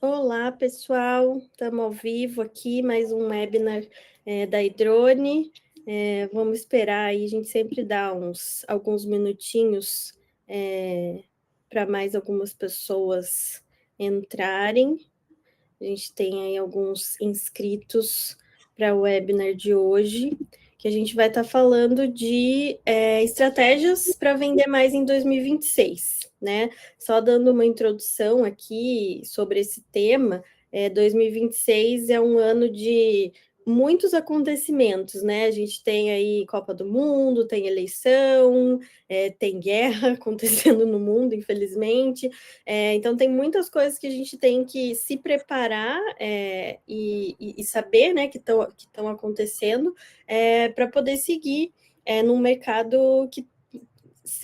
Olá, pessoal. Estamos ao vivo aqui, mais um webinar da Hidrone. Vamos esperar aí, a gente sempre dá alguns minutinhos para mais algumas pessoas entrarem. A gente tem aí alguns inscritos para o webinar de hoje, que a gente vai estar falando de estratégias para vender mais em 2026, né? Só dando uma introdução aqui sobre esse tema, 2026 é um ano de muitos acontecimentos, né? A gente tem aí Copa do Mundo, tem eleição, tem guerra acontecendo no mundo, infelizmente. Então, tem muitas coisas que a gente tem que se preparar e saber, né, que estão acontecendo para poder seguir num mercado que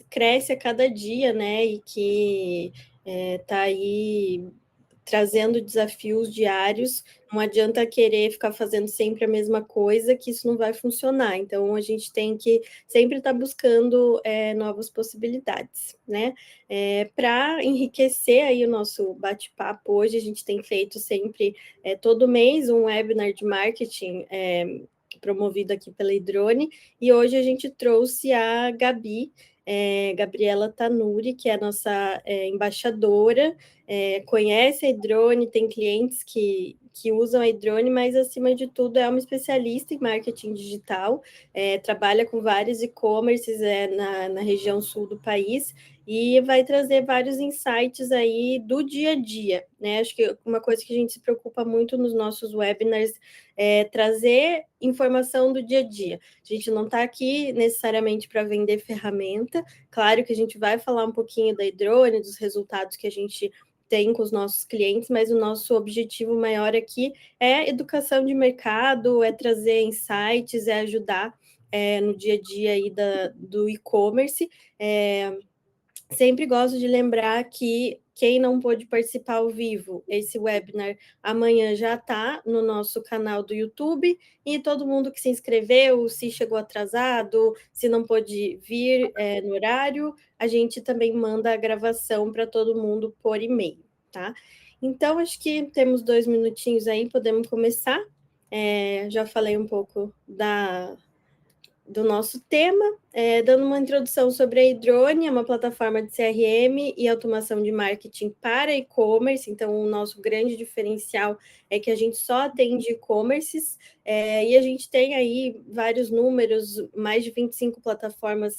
cresce a cada dia, né, e que está aí trazendo desafios diários. Não adianta querer ficar fazendo sempre a mesma coisa, que isso não vai funcionar. Então, a gente tem que sempre estar buscando novas possibilidades, né? Para enriquecer aí o nosso bate-papo, hoje a gente tem feito sempre, todo mês, um webinar de marketing promovido aqui pela Hidrone, e hoje a gente trouxe a Gabi, Gabriela Tanuri, que é a nossa embaixadora, conhece a Hidrone, tem clientes que usam a Hidrone, mas acima de tudo é uma especialista em marketing digital, trabalha com vários e-commerces na região sul do país e vai trazer vários insights aí do dia a dia, né? Acho que uma coisa que a gente se preocupa muito nos nossos webinars é trazer informação do dia a dia. A gente não está aqui necessariamente para vender ferramenta, claro que a gente vai falar um pouquinho da Hidrone, dos resultados que a gente tem com os nossos clientes, mas o nosso objetivo maior aqui é educação de mercado, é trazer insights, é ajudar no dia a dia aí do e-commerce. Sempre gosto de lembrar que quem não pôde participar ao vivo, esse webinar amanhã já está no nosso canal do YouTube, e todo mundo que se inscreveu, se chegou atrasado, se não pôde vir no horário, a gente também manda a gravação para todo mundo por e-mail, tá? Então, acho que temos 2 minutinhos aí, podemos começar. Já falei um pouco do nosso tema, dando uma introdução sobre a Hidrone, é uma plataforma de CRM e automação de marketing para e-commerce. Então, o nosso grande diferencial é que a gente só atende e-commerces, e a gente tem aí vários números, mais de 25 plataformas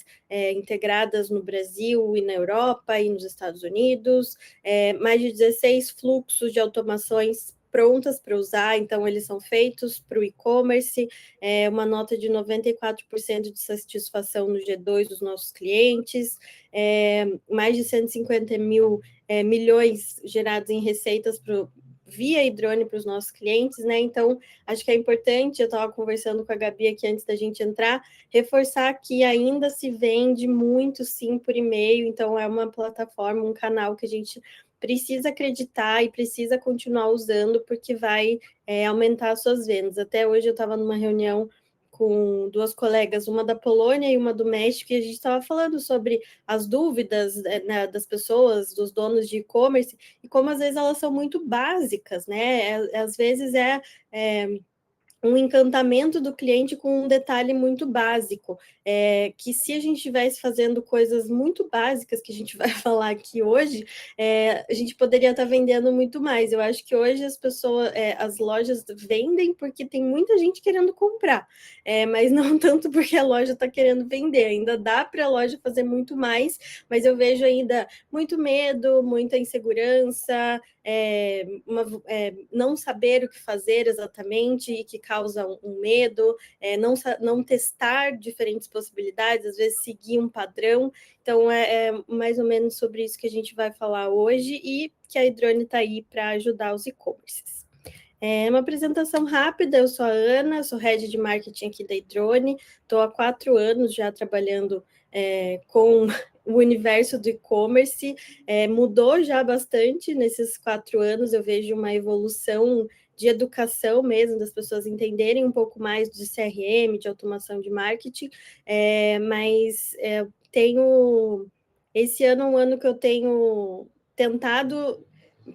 integradas no Brasil e na Europa e nos Estados Unidos, mais de 16 fluxos de automações prontas para usar, então eles são feitos para o e-commerce, uma nota de 94% de satisfação no G2 dos nossos clientes, mais de 150 milhões gerados em receitas via Hidrone para os nossos clientes, né? Então, acho que é importante, eu estava conversando com a Gabi aqui antes da gente entrar, reforçar que ainda se vende muito sim por e-mail, então é uma plataforma, um canal que a gente precisa acreditar e precisa continuar usando, porque vai aumentar as suas vendas. Até hoje eu estava numa reunião com 2 colegas, uma da Polônia e uma do México, e a gente estava falando sobre as dúvidas né, das pessoas, dos donos de e-commerce, e como às vezes elas são muito básicas, né? Às vezes um encantamento do cliente com um detalhe muito básico, que se a gente estivesse fazendo coisas muito básicas, que a gente vai falar aqui hoje, a gente poderia estar vendendo muito mais. Eu acho que hoje as pessoas, as lojas vendem porque tem muita gente querendo comprar, mas não tanto porque a loja está querendo vender. Ainda dá para a loja fazer muito mais, mas eu vejo ainda muito medo, muita insegurança, não saber o que fazer exatamente e que causa um medo, não testar diferentes possibilidades, às vezes seguir um padrão. Então, é mais ou menos sobre isso que a gente vai falar hoje e que a Hidrone está aí para ajudar os e-commerces. Uma apresentação rápida, eu sou a Ana, sou head de marketing aqui da Hidrone, estou há 4 anos já trabalhando com o universo do e-commerce, mudou já bastante nesses 4 anos, eu vejo uma evolução de educação mesmo, das pessoas entenderem um pouco mais de CRM, de automação de marketing, mas tenho... Esse ano é um ano que eu tenho tentado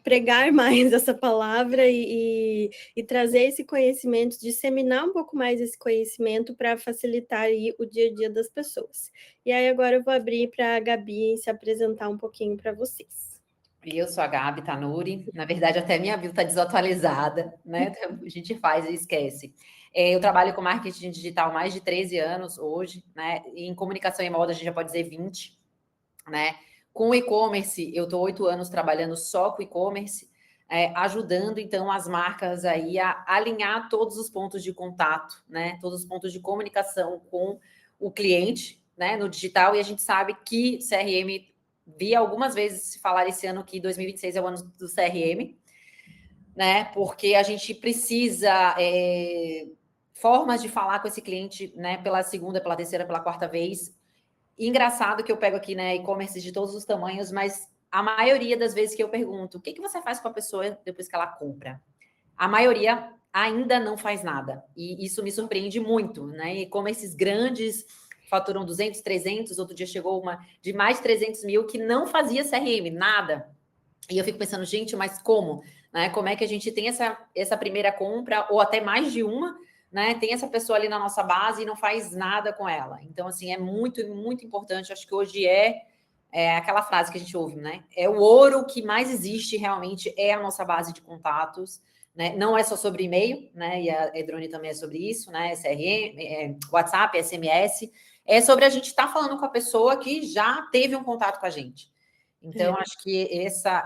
pregar mais essa palavra e trazer esse conhecimento, disseminar um pouco mais esse conhecimento para facilitar aí o dia a dia das pessoas. E aí agora eu vou abrir para a Gabi se apresentar um pouquinho para vocês. Eu sou a Gabi Tanuri, na verdade até minha bio está desatualizada, né? A gente faz e esquece. Eu trabalho com marketing digital há mais de 13 anos hoje, né? E em comunicação e moda a gente já pode dizer 20, né? Com e-commerce, eu estou 8 anos trabalhando só com e-commerce, ajudando então as marcas aí a alinhar todos os pontos de contato, né? Todos os pontos de comunicação com o cliente, né? No digital, e a gente sabe que CRM, vi algumas vezes se falar esse ano que 2026 é o ano do CRM, né? Porque a gente precisa formas de falar com esse cliente, né? Pela segunda, pela terceira, pela quarta vez. E engraçado que eu pego aqui, né, e-commerce de todos os tamanhos, mas a maioria das vezes que eu pergunto, o que você faz com a pessoa depois que ela compra? A maioria ainda não faz nada. E isso me surpreende muito, né? E-commerces grandes faturam 200, 300, outro dia chegou uma de mais de 300 mil que não fazia CRM, nada. E eu fico pensando, gente, mas como? Né? Como é que a gente tem essa primeira compra, ou até mais de uma, né? Tem essa pessoa ali na nossa base e não faz nada com ela. Então, assim, é muito, muito importante. Acho que hoje é aquela frase que a gente ouve, né? É o ouro que mais existe realmente, é a nossa base de contatos, né? Não é só sobre e-mail, né? E a Edrone também é sobre isso, né? CRM, WhatsApp, SMS. É sobre a gente estar falando com a pessoa que já teve um contato com a gente. Então, acho que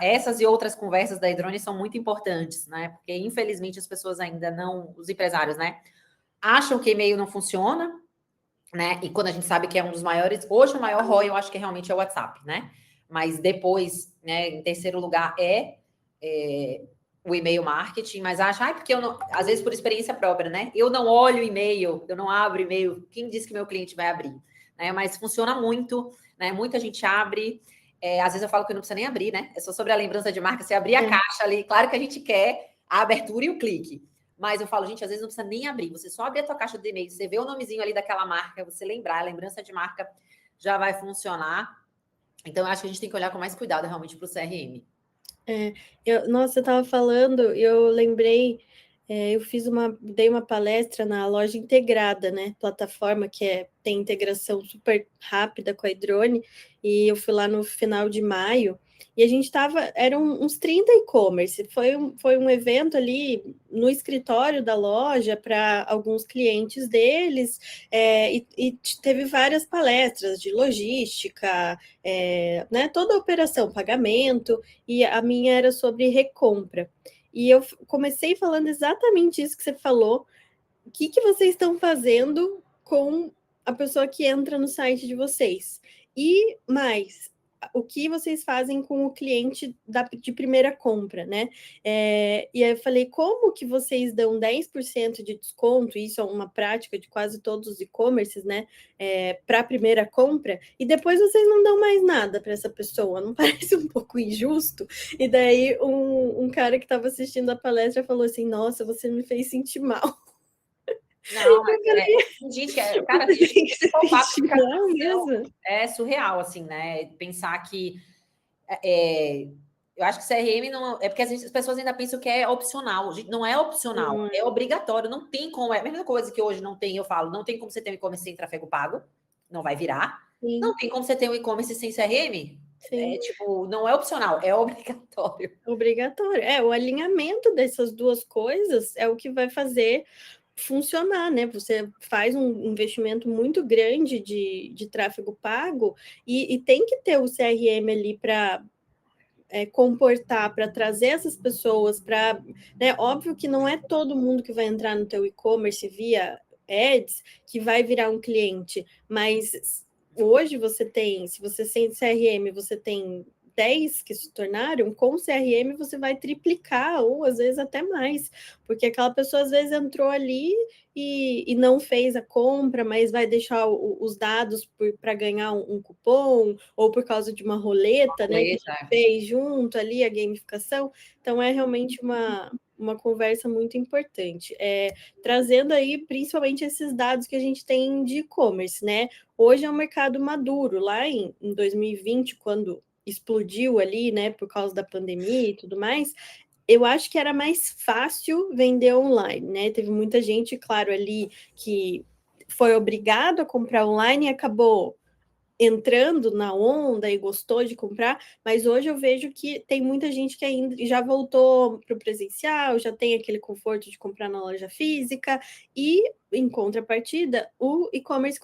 essas e outras conversas da Edrone são muito importantes, né? Porque, infelizmente, as pessoas ainda não, os empresários, né? Acham que e-mail não funciona, né? E quando a gente sabe que é um dos maiores, hoje o maior ROI eu acho que realmente é o WhatsApp, né? Mas depois, né, em terceiro lugar o e-mail marketing, mas acha, porque eu não, às vezes por experiência própria, né? Eu não olho e-mail, eu não abro e-mail, quem disse que meu cliente vai abrir? Né? Mas funciona muito, né? Muita gente abre. Às vezes eu falo que não precisa nem abrir, né? É só sobre a lembrança de marca, você abrir a caixa ali, claro que a gente quer a abertura e o clique. Mas eu falo, gente, às vezes não precisa nem abrir. Você só abrir a tua caixa de e-mail, você vê o nomezinho ali daquela marca, você lembrar, a lembrança de marca já vai funcionar. Então, eu acho que a gente tem que olhar com mais cuidado realmente para o CRM. Nossa, você estava falando, eu lembrei, eu dei uma palestra na loja integrada, né? Plataforma que tem integração super rápida com a Edrone, e eu fui lá no final de maio, e a gente estava, eram uns 30 e-commerce, foi um evento ali no escritório da loja para alguns clientes deles, e teve várias palestras de logística, né, toda a operação, pagamento, e a minha era sobre recompra. E eu comecei falando exatamente isso que você falou. O que vocês estão fazendo com a pessoa que entra no site de vocês? E mais, o que vocês fazem com o cliente de primeira compra, né? E aí eu falei, como que vocês dão 10% de desconto? Isso é uma prática de quase todos os e-commerces, né? Para a primeira compra, e depois vocês não dão mais nada para essa pessoa, não parece um pouco injusto? E daí um cara que estava assistindo a palestra falou assim: Nossa, você me fez sentir mal. Não, mas gente, cara, a gente tem que se sentir mal mesmo. é surreal, assim, né? Pensar que eu acho que CRM não é porque as pessoas ainda pensam que é opcional. Gente, não é opcional, é obrigatório. Não tem como. É a mesma coisa que hoje não tem, eu falo, não tem como você ter um e-commerce sem tráfego pago, não vai virar. Sim. Não tem como você ter um e-commerce sem CRM. Sim. Tipo, não é opcional, é obrigatório. Obrigatório. O alinhamento dessas duas coisas é o que vai fazer funcionar, né? Você faz um investimento muito grande de tráfego pago e tem que ter o CRM ali para comportar, para trazer essas pessoas, para, né? Óbvio que não é todo mundo que vai entrar no teu e-commerce via ads que vai virar um cliente, mas hoje você tem, se você tem CRM, você tem 10 que se tornaram, com o CRM você vai triplicar, ou às vezes até mais, porque aquela pessoa às vezes entrou ali e não fez a compra, mas vai deixar os dados para ganhar um cupom, ou por causa de uma roleta, né, que a gente fez junto ali, a gamificação. Então é realmente uma conversa muito importante. Trazendo aí principalmente esses dados que a gente tem de e-commerce, né? Hoje é um mercado maduro. Lá em 2020, quando explodiu ali, né, por causa da pandemia e tudo mais, eu acho que era mais fácil vender online, né? Teve muita gente, claro, ali que foi obrigado a comprar online e acabou entrando na onda e gostou de comprar, mas hoje eu vejo que tem muita gente que ainda já voltou para o presencial, já tem aquele conforto de comprar na loja física, e em contrapartida, o e-commerce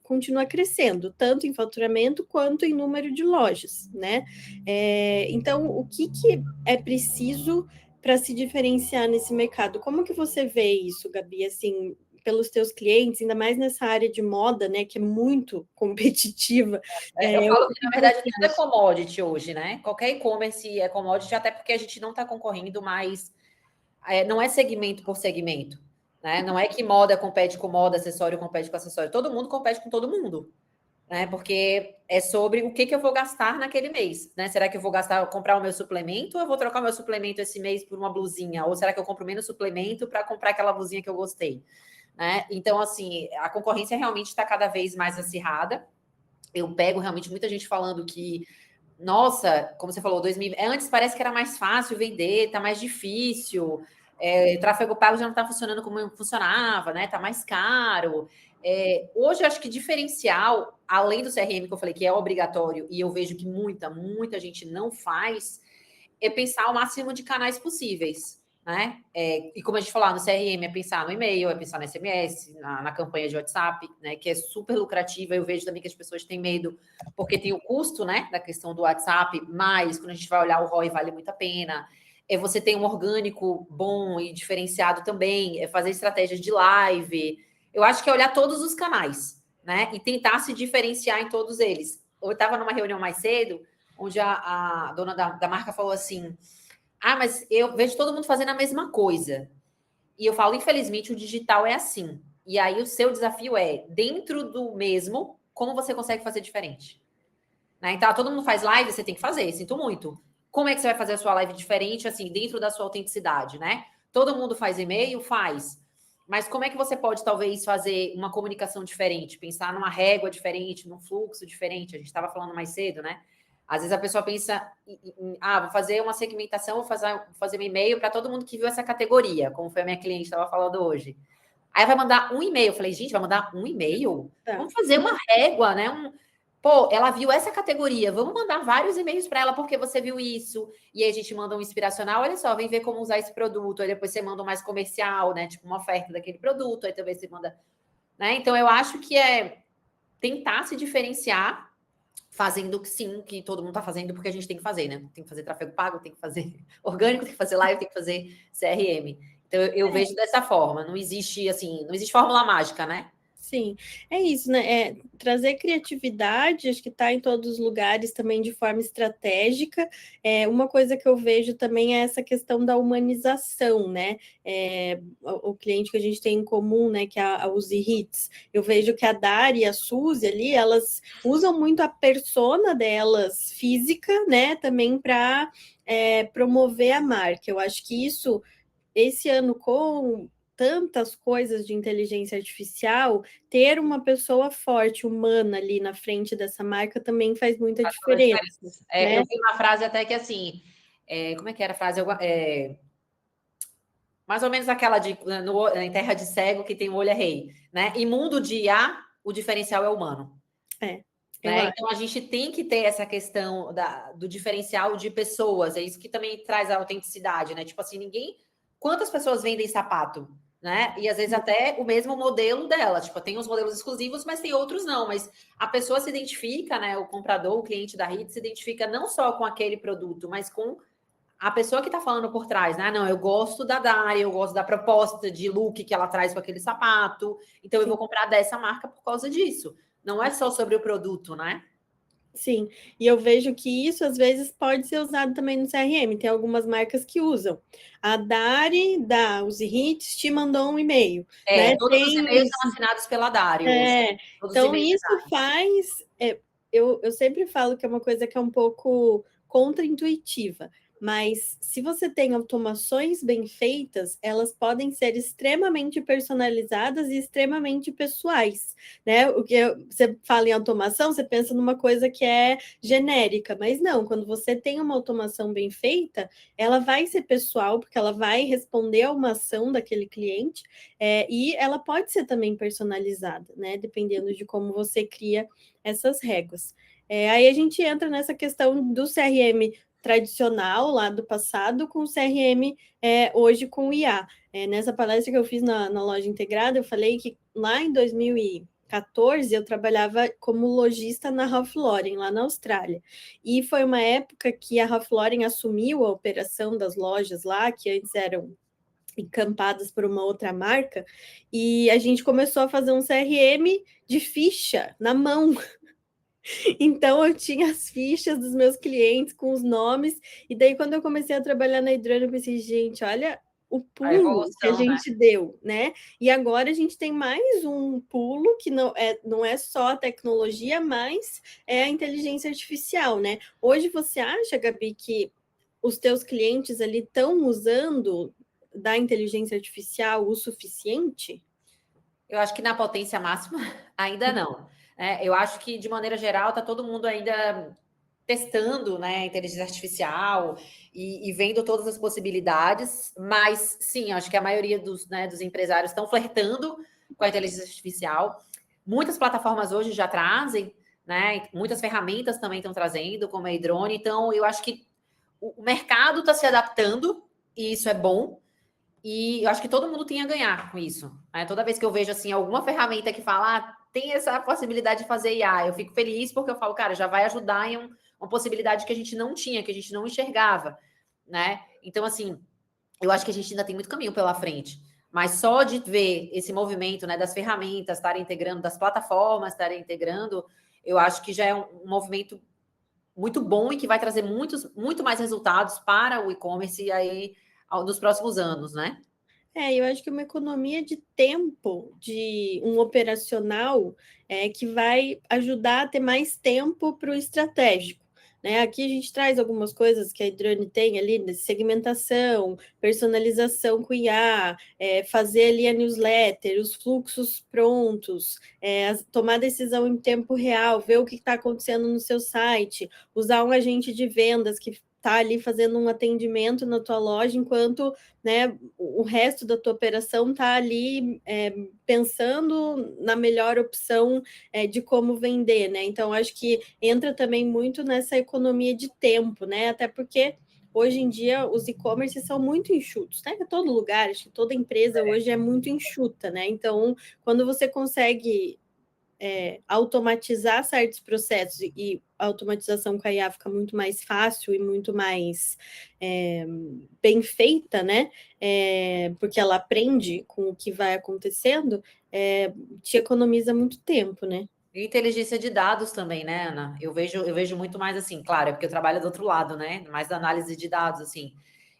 continua crescendo, tanto em faturamento quanto em número de lojas, né? Então, o que é preciso para se diferenciar nesse mercado? Como que você vê isso, Gabi? Assim, pelos teus clientes, ainda mais nessa área de moda, né, que é muito competitiva. Eu falo que, na verdade, tudo é commodity hoje, né? Qualquer e-commerce é commodity, até porque a gente não está concorrendo mais, não é segmento por segmento, né? Não é que moda compete com moda, acessório compete com acessório. Todo mundo compete com todo mundo, né? Porque é sobre o que eu vou gastar naquele mês, né? Será que eu vou comprar o meu suplemento, ou eu vou trocar o meu suplemento esse mês por uma blusinha? Ou será que eu compro menos suplemento para comprar aquela blusinha que eu gostei? Né? Então, assim, a concorrência realmente está cada vez mais acirrada. Eu pego realmente muita gente falando que, nossa, como você falou, 2000, antes parece que era mais fácil vender, tá mais difícil, o tráfego pago já não está funcionando como funcionava, né? Tá mais caro. Hoje, eu acho que diferencial, além do CRM que eu falei que é obrigatório, e eu vejo que muita gente não faz, é pensar o máximo de canais possíveis. Né? E como a gente falou no CRM, é pensar no e-mail, é pensar no SMS, na campanha de WhatsApp, né? Que é super lucrativa. Eu vejo também que as pessoas têm medo, porque tem o custo, né? Da questão do WhatsApp, mas quando a gente vai olhar o ROI, vale muito a pena. Você tem um orgânico bom e diferenciado também, fazer estratégias de live. Eu acho que é olhar todos os canais, né? E tentar se diferenciar em todos eles. Eu estava numa reunião mais cedo, onde a dona da marca falou assim: mas eu vejo todo mundo fazendo a mesma coisa. E eu falo, infelizmente, o digital é assim. E aí o seu desafio é, dentro do mesmo, como você consegue fazer diferente? Né? Então, todo mundo faz live, você tem que fazer, sinto muito. Como é que você vai fazer a sua live diferente, assim, dentro da sua autenticidade, né? Todo mundo faz e-mail? Faz. Mas como é que você pode, talvez, fazer uma comunicação diferente? Pensar numa régua diferente, num fluxo diferente? A gente estava falando mais cedo, né? Às vezes a pessoa pensa, vou fazer uma segmentação, vou fazer um e-mail para todo mundo que viu essa categoria, como foi a minha cliente estava falando hoje. Aí vai mandar um e-mail. Eu falei, gente, vai mandar um e-mail? Vamos fazer uma régua, né? Ela viu essa categoria, vamos mandar vários e-mails para ela porque você viu isso. E aí a gente manda um inspiracional, olha só, vem ver como usar esse produto. Aí depois você manda um mais comercial, né? Tipo uma oferta daquele produto. Aí também você manda, né? Então eu acho que é tentar se diferenciar fazendo o que sim, que todo mundo está fazendo, porque a gente tem que fazer, né? Tem que fazer tráfego pago, tem que fazer orgânico, tem que fazer live, tem que fazer CRM. Então, eu vejo dessa forma. Não existe, assim, não existe fórmula mágica, né? Sim, é isso, né? Trazer criatividade, acho que está em todos os lugares também de forma estratégica. Uma coisa que eu vejo também é essa questão da humanização, né? O cliente que a gente tem em comum, né? Que é a Uzi Hits. Eu vejo que a Dari e a Suzy ali, elas usam muito a persona delas física, né? Também para promover a marca. Eu acho que isso, esse ano, com tantas coisas de inteligência artificial, ter uma pessoa forte, humana ali na frente dessa marca também faz muita diferença. Né? Eu vi uma frase até que assim, como é que era a frase? Mais ou menos aquela de em terra de cego que tem o olho é rei, né? Em mundo de IA, o diferencial é humano. Né? Então a gente tem que ter essa questão do diferencial de pessoas, é isso que também traz a autenticidade, né? Tipo assim, quantas pessoas vendem sapato? Né? E às vezes até o mesmo modelo dela, tipo, tem os modelos exclusivos, mas tem outros não, mas a pessoa se identifica, né? O comprador, o cliente da Hit se identifica não só com aquele produto, mas com a pessoa que está falando por trás, né? Não, eu gosto da Dari, eu gosto da proposta de look que ela traz com aquele sapato, então eu vou comprar dessa marca por causa disso. Não é só sobre o produto, né? Sim, e eu vejo que isso às vezes pode ser usado também no CRM. Tem algumas marcas que usam. A Dari da Uzi Hits te mandou um e-mail. Né? Todos os e-mails são assinados pela Dari hoje. Então, isso faz. Eu sempre falo que é uma coisa que é um pouco contraintuitiva, Mas se você tem automações bem feitas, elas podem ser extremamente personalizadas e extremamente pessoais, né? O que você fala em automação, você pensa numa coisa que é genérica, mas não, quando você tem uma automação bem feita, ela vai ser pessoal, porque ela vai responder a uma ação daquele cliente, e ela pode ser também personalizada, né? Dependendo de como você cria essas réguas. Aí a gente entra nessa questão do CRM tradicional lá do passado com o CRM hoje com o IA. Nessa palestra que eu fiz na loja integrada, eu falei que lá em 2014 eu trabalhava como lojista na Ralph Lauren, lá na Austrália. E foi uma época que a Ralph Lauren assumiu a operação das lojas lá, que antes eram encampadas por uma outra marca, e a gente começou a fazer um CRM de ficha na mão. Então, eu tinha as fichas dos meus clientes com os nomes, e daí, quando eu comecei a trabalhar na Hidrone, eu pensei, gente, olha o A pulo que a evolução, né? gente deu, né? E agora a gente tem mais um pulo que não é só a tecnologia, mas é a inteligência artificial, né? Hoje você acha, Gabi, que os teus clientes ali estão usando da inteligência artificial o suficiente? Eu acho que na potência máxima ainda não. Eu acho que, de maneira geral, está todo mundo ainda testando, né, inteligência artificial e vendo todas as possibilidades, mas sim, acho que a maioria dos empresários estão flertando com a inteligência artificial. Muitas plataformas hoje já trazem, né? Muitas ferramentas também estão trazendo, como a Drone. Então, eu acho que o mercado está se adaptando e isso é bom. E eu acho que todo mundo tem a ganhar com isso. Né? Toda vez que eu vejo assim alguma ferramenta que fala, tem essa possibilidade de fazer IA, eu fico feliz porque eu falo, cara, já vai ajudar em uma possibilidade que a gente não tinha, que a gente não enxergava, né? Então, assim, eu acho que a gente ainda tem muito caminho pela frente. Mas só de ver esse movimento, né, das ferramentas estarem integrando, das plataformas estarem integrando, eu acho que já é um movimento muito bom e que vai trazer muito mais resultados para o e-commerce aí nos próximos anos, né? Eu acho que é uma economia de tempo, de um operacional, que vai ajudar a ter mais tempo para o estratégico. Né? Aqui a gente traz algumas coisas que a Idrane tem ali, de segmentação, personalização com IA, fazer ali a newsletter, os fluxos prontos, tomar decisão em tempo real, ver o que está acontecendo no seu site, usar um agente de vendas que está ali fazendo um atendimento na tua loja, enquanto, né, o resto da tua operação está ali pensando na melhor opção de como vender, né? Então, acho que entra também muito nessa economia de tempo, né? Até porque hoje em dia os e-commerce são muito enxutos, né? Em todo lugar, acho que toda empresa hoje é muito enxuta, né? Então, quando você consegue automatizar certos processos, e a automatização com a IA fica muito mais fácil e muito mais bem feita, né? Porque ela aprende com o que vai acontecendo, te economiza muito tempo, né? E inteligência de dados também, né, Ana? Eu vejo muito mais assim, claro, é porque eu trabalho do outro lado, né? Mais da análise de dados, assim.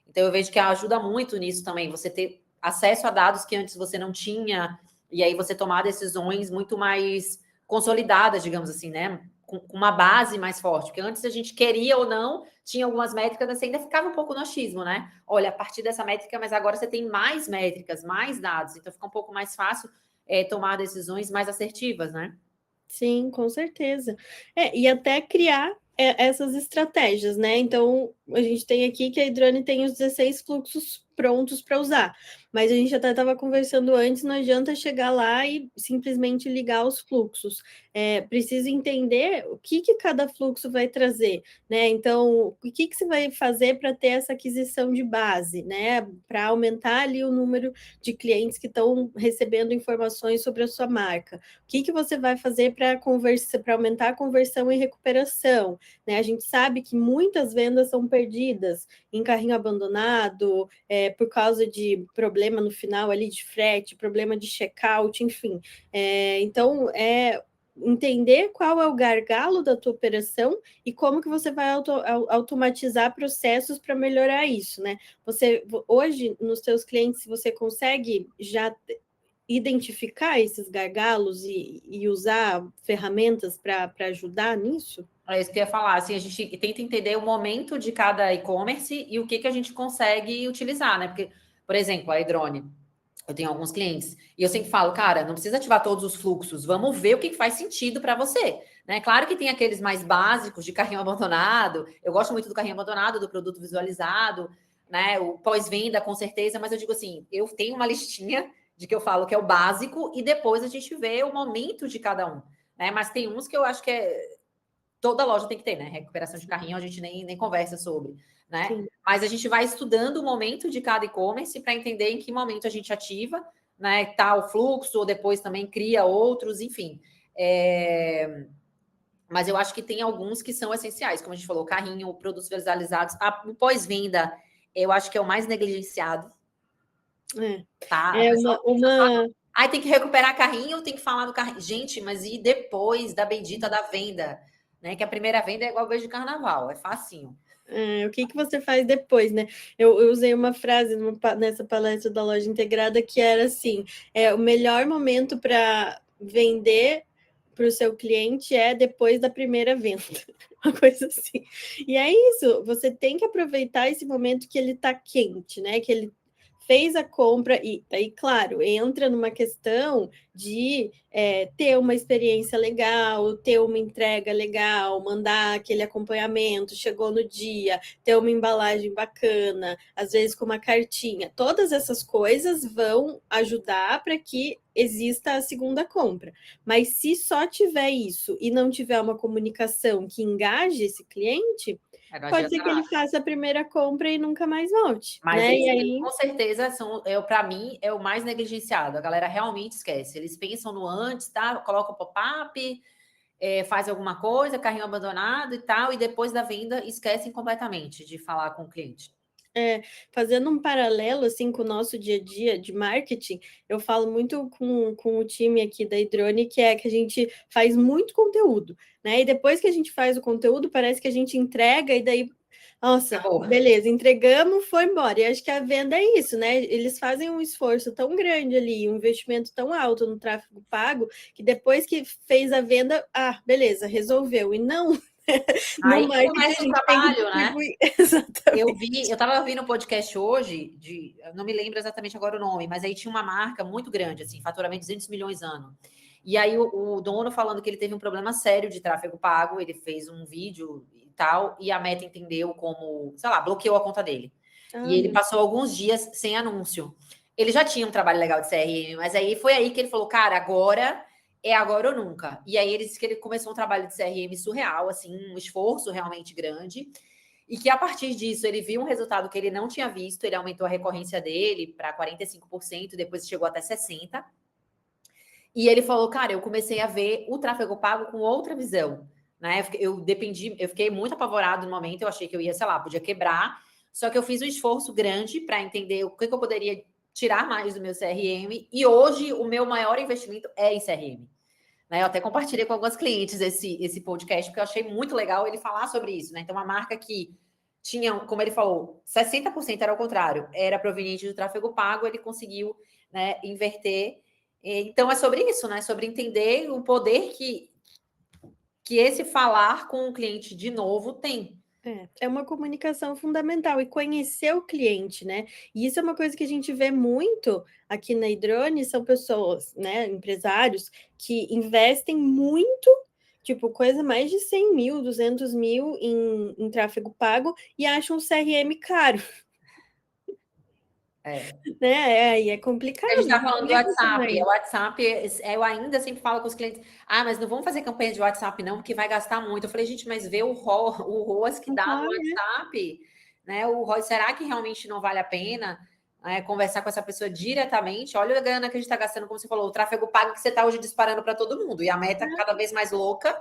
Então eu vejo que ajuda muito nisso também, você ter acesso a dados que antes você não tinha, e aí você tomar decisões muito mais consolidadas, digamos assim, né? Com uma base mais forte. Porque antes a gente queria ou não, tinha algumas métricas, assim, ainda ficava um pouco no achismo, né? Olha, a partir dessa métrica, mas agora você tem mais métricas, mais dados, então fica um pouco mais fácil tomar decisões mais assertivas, né? Sim, com certeza. E até criar essas estratégias, né? Então, a gente tem aqui que a Hidrone tem os 16 fluxos prontos para usar, mas a gente até estava conversando antes, não adianta chegar lá e simplesmente ligar os fluxos. Preciso entender o que cada fluxo vai trazer, né? Então, o que você vai fazer para ter essa aquisição de base, né? Para aumentar ali o número de clientes que estão recebendo informações sobre a sua marca. O que você vai fazer para aumentar a conversão e recuperação? Né? A gente sabe que muitas vendas são perdidas em carrinho abandonado, por causa de problema no final ali de frete, problema de checkout, enfim. Então, entender qual é o gargalo da tua operação e como que você vai automatizar processos para melhorar isso, né? Você hoje, nos seus clientes, você consegue já identificar esses gargalos e usar ferramentas para ajudar nisso? É isso que eu ia falar, assim, a gente tenta entender o momento de cada e-commerce e o que a gente consegue utilizar, né? Porque, por exemplo, a Edrone, eu tenho alguns clientes e eu sempre falo, cara, não precisa ativar todos os fluxos, vamos ver o que faz sentido para você, né? Claro que tem aqueles mais básicos de carrinho abandonado, eu gosto muito do carrinho abandonado, do produto visualizado, né? O pós-venda, com certeza, mas eu digo assim, eu tenho uma listinha de que eu falo que é o básico e depois a gente vê o momento de cada um, né? Mas tem uns que eu acho que toda loja tem que ter, né? Recuperação de carrinho a gente nem conversa sobre, né? Sim. Mas a gente vai estudando o momento de cada e-commerce para entender em que momento a gente ativa, né? Tá o fluxo, ou depois também cria outros, enfim. Mas eu acho que tem alguns que são essenciais, como a gente falou, carrinho, produtos visualizados, o pós-venda, eu acho que é o mais negligenciado. Tá? A pessoa pensa só, tem que recuperar carrinho, tem que falar do carrinho. Gente, mas e depois da bendita da venda? Né? Que a primeira venda é igual beijo de carnaval, é facinho. O que você faz depois, né? Eu usei uma frase nessa palestra da Loja Integrada que era assim: o melhor momento para vender para o seu cliente é depois da primeira venda, uma coisa assim. E é isso, você tem que aproveitar esse momento que ele está quente, né? Que ele fez a compra e aí, claro, entra numa questão de ter uma experiência legal, ter uma entrega legal, mandar aquele acompanhamento, chegou no dia, ter uma embalagem bacana, às vezes com uma cartinha. Todas essas coisas vão ajudar para que exista a segunda compra. Mas se só tiver isso e não tiver uma comunicação que engaje esse cliente, pode ser que ele faça a primeira compra e nunca mais volte. Mas né? esse, E aí, com certeza, para mim, é o mais negligenciado. A galera realmente esquece. Eles pensam no antes, tá? Coloca o pop-up, faz alguma coisa, carrinho abandonado e tal, e depois da venda esquecem completamente de falar com o cliente. Fazendo um paralelo assim com o nosso dia a dia de marketing, eu falo muito com o time aqui da Idrone, que é que a gente faz muito conteúdo, né? E depois que a gente faz o conteúdo, parece que a gente entrega e daí, nossa, Acabou. beleza, entregamos, foi embora. E acho que a venda é isso, né? Eles fazem um esforço tão grande ali, um investimento tão alto no tráfego pago, que depois que fez a venda, beleza, resolveu. E não. Aí No marketing começa a o gente tem que trabalho, né? distribuir. Exatamente. Eu estava ouvindo um podcast hoje, eu não me lembro exatamente agora o nome, mas aí tinha uma marca muito grande, assim, faturamento 200 milhões ano. E aí o dono falando que ele teve um problema sério de tráfego pago, ele fez um vídeo e tal, e a Meta entendeu como, sei lá, bloqueou a conta dele. E ele passou alguns dias sem anúncio. Ele já tinha um trabalho legal de CRM, mas aí foi aí que ele falou, cara, agora é agora ou nunca. E aí ele disse que ele começou um trabalho de CRM surreal, assim, um esforço realmente grande. E que a partir disso ele viu um resultado que ele não tinha visto, ele aumentou a recorrência dele para 45%, depois chegou até 60%. E ele falou, cara, eu comecei a ver o tráfego pago com outra visão. Né? Eu fiquei muito apavorado no momento, eu achei que eu ia, sei lá, podia quebrar. Só que eu fiz um esforço grande para entender o que eu poderia tirar mais do meu CRM. E hoje o meu maior investimento é em CRM. Né? Eu até compartilhei com alguns clientes esse podcast, porque eu achei muito legal ele falar sobre isso. Né? Então, uma marca que tinha, como ele falou, 60% era o contrário, era proveniente do tráfego pago, ele conseguiu, né, inverter. Então, é sobre isso, né? Sobre entender o poder que esse falar com o cliente de novo tem. É uma comunicação fundamental e conhecer o cliente, né? E isso é uma coisa que a gente vê muito aqui na Idrone, são pessoas, né, empresários, que investem muito, tipo, coisa mais de 100 mil, 200 mil em tráfego pago e acham o CRM caro. Né? E é complicado. A gente está falando do Como é que você WhatsApp. vai? O WhatsApp, eu ainda sempre falo com os clientes, mas não vamos fazer campanha de WhatsApp não, porque vai gastar muito. Eu falei, gente, mas vê o ROAS que dá no WhatsApp, né? O ROAS, será que realmente não vale a pena conversar com essa pessoa diretamente? Olha a grana que a gente está gastando, como você falou, o tráfego pago que você está hoje disparando para todo mundo. E a meta cada vez mais louca.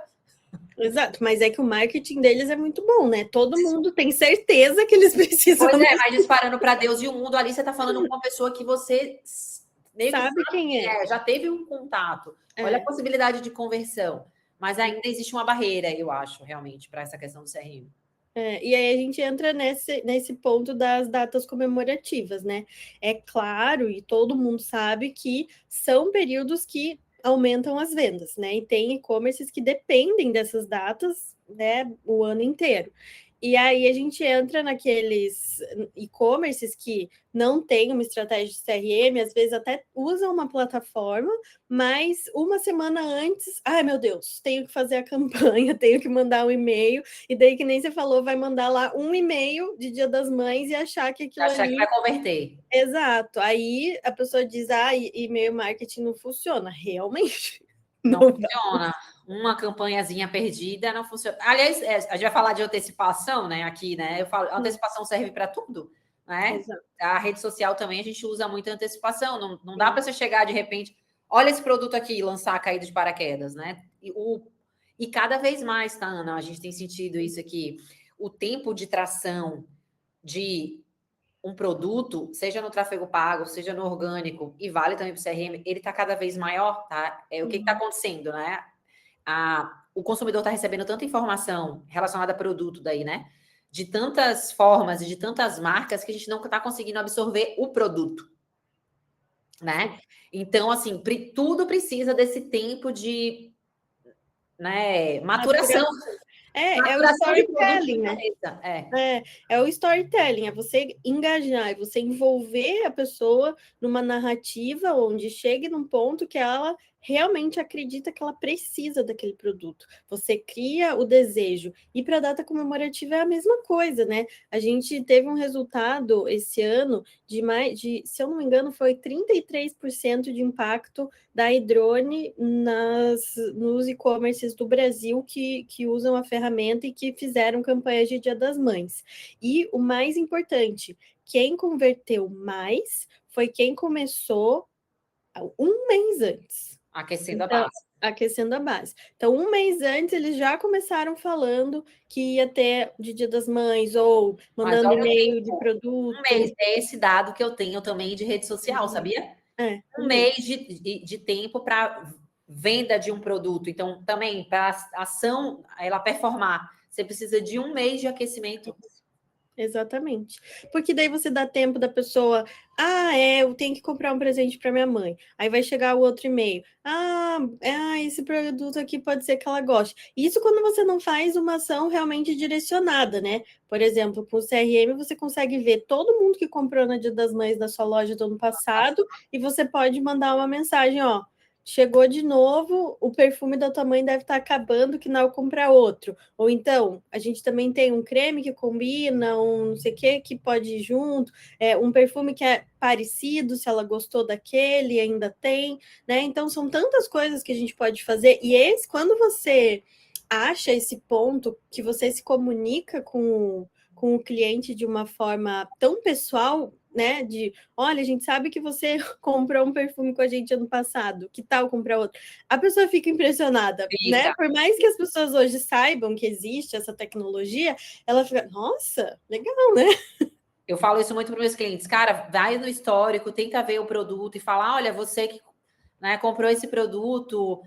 Exato, mas é que o marketing deles é muito bom, né? Todo mundo tem certeza que eles precisam. Pois é, mas disparando para Deus e o mundo ali, você está falando com uma pessoa que você meio que Sabe quem é. já teve um contato. Olha a possibilidade de conversão. Mas ainda existe uma barreira, eu acho, realmente, para essa questão do CRM. E aí a gente entra nesse ponto das datas comemorativas, né? É claro, e todo mundo sabe que são períodos que aumentam as vendas, né? E tem e-commerces que dependem dessas datas né, o ano inteiro. E aí a gente entra naqueles e-commerces que não tem uma estratégia de CRM, às vezes até usam uma plataforma, mas uma semana antes, ai meu Deus, tenho que fazer a campanha, tenho que mandar um e-mail, e daí que nem você falou, vai mandar lá um e-mail de Dia das Mães e achar que aquilo Achar ali... que vai converter. Exato. Aí a pessoa diz, e-mail marketing não funciona. Realmente Não não funciona. Uma campanhazinha perdida não funciona. Aliás, a gente vai falar de antecipação, né? Aqui, né? Eu falo, antecipação serve para tudo, né? Exato. A rede social também a gente usa muito antecipação. Não dá para você chegar de repente, olha esse produto aqui e lançar caído de paraquedas, né? E cada vez mais, tá, Ana? A gente tem sentido isso aqui. O tempo de tração de um produto, seja no tráfego pago, seja no orgânico, e vale também para o CRM, ele está cada vez maior, tá? O que está acontecendo, né? O consumidor está recebendo tanta informação relacionada a produto daí, né? De tantas formas e de tantas marcas que a gente não está conseguindo absorver o produto, né? Então, assim, tudo precisa desse tempo de, né, maturação. É o Maturação de produto storytelling, na né? cabeça. É o storytelling, é você engajar, é você envolver a pessoa numa narrativa onde chegue num ponto que ela realmente acredita que ela precisa daquele produto. Você cria o desejo. E para a data comemorativa é a mesma coisa, né? A gente teve um resultado esse ano se eu não me engano, foi 33% de impacto da Edrone nos e-commerces do Brasil que usam a ferramenta e que fizeram campanhas de Dia das Mães. E o mais importante, quem converteu mais foi quem começou um mês antes. Aquecendo a Então, base. aquecendo a base. Então, um mês antes, eles já começaram falando que ia ter de Dia das Mães, ou Mas mandando olha o e-mail de tempo. Um mês produto. é esse dado que eu tenho também de rede social, sabia? Um mês de tempo para venda de um produto. Então, também, para a ação ela performar, você precisa de um mês de aquecimento. Exatamente. Porque daí você dá tempo da pessoa, eu tenho que comprar um presente para minha mãe. Aí vai chegar o outro e-mail. Esse produto aqui pode ser que ela goste. Isso quando você não faz uma ação realmente direcionada, né? Por exemplo, com o CRM você consegue ver todo mundo que comprou no Dia das Mães da sua loja do ano passado e você pode mandar uma mensagem, ó. Chegou de novo, o perfume da tua mãe deve estar acabando, que não comprar outro. Ou então, a gente também tem um creme que combina, um não sei o que pode ir junto, um perfume que é parecido, se ela gostou daquele, ainda tem, né? Então, são tantas coisas que a gente pode fazer. E quando você acha esse ponto que você se comunica com o cliente de uma forma tão pessoal, né? Olha, a gente sabe que você comprou um perfume com a gente ano passado, que tal comprar outro? A pessoa fica impressionada, né? Fica. Por mais que as pessoas hoje saibam que existe essa tecnologia, ela fica, nossa, legal, né? Eu falo isso muito para meus clientes. Cara, vai no histórico, tenta ver o produto e falar, olha, você que, né, comprou esse produto,